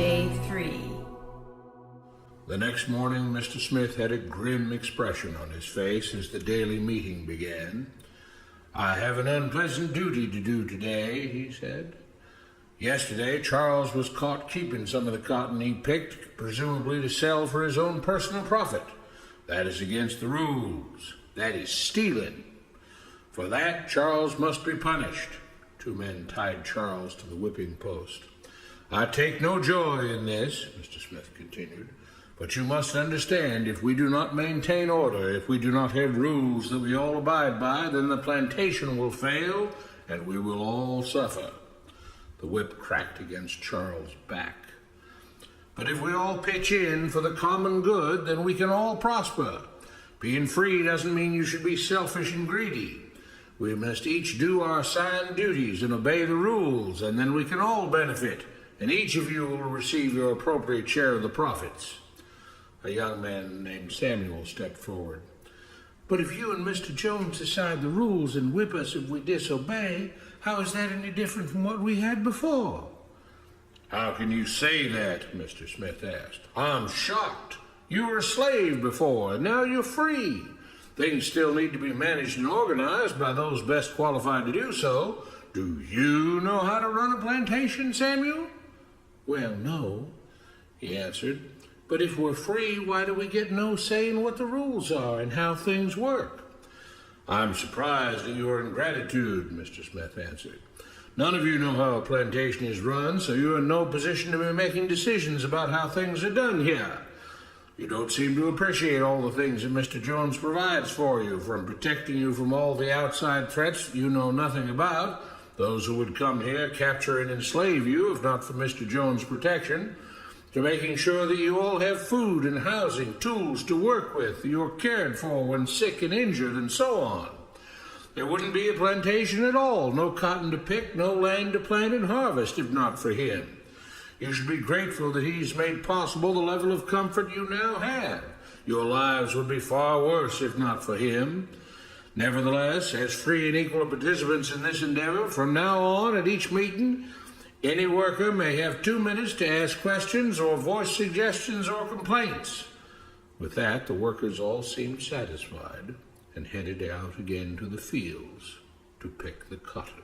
Day 3. The next morning, Mr. Smith had a grim expression on his face as the daily meeting began. "I have an unpleasant duty to do today," he said. "Yesterday, Charles was caught keeping some of the cotton he picked, presumably to sell for his own personal profit. That is against the rules. That is stealing. For that, Charles must be punished." Two men tied Charles to the whipping post. "I take no joy in this," Mr. Smith continued, "but you must understand, if we do not maintain order, if we do not have rules that we all abide by, then the plantation will fail and we will all suffer." The whip cracked against Charles' back. "But if we all pitch in for the common good, then we can all prosper. Being free doesn't mean you should be selfish and greedy. We must each do our assigned duties and obey the rules, and then we can all benefit, and each of you will receive your appropriate share of the profits." A young man named Samuel stepped forward. "But if you and Mr. Jones decide the rules and whip us if we disobey, how is that any different from what we had before?" "How can you say that?" Mr. Smith asked. "I'm shocked. You were a slave before, and now you're free. Things still need to be managed and organized by those best qualified to do so. Do you know how to run a plantation, Samuel?" "Well, no," he answered. "But if we're free, why do we get no say in what the rules are and how things work?" "I'm surprised at your ingratitude," Mr. Smith answered. "None of you know how a plantation is run, so you're in no position to be making decisions about how things are done here. You don't seem to appreciate all the things that Mr. Jones provides for you, from protecting you from all the outside threats you know nothing about, those who would come here, capture and enslave you if not for Mr. Jones' protection, to making sure that you all have food and housing, tools to work with, you're cared for when sick and injured, and so on. There wouldn't be a plantation at all, no cotton to pick, no land to plant and harvest, if not for him. You should be grateful that he's made possible the level of comfort you now have. Your lives would be far worse if not for him. Nevertheless, as free and equal participants in this endeavor, from now on at each meeting, any worker may have 2 minutes to ask questions or voice suggestions or complaints." With that, the workers all seemed satisfied and headed out again to the fields to pick the cotton.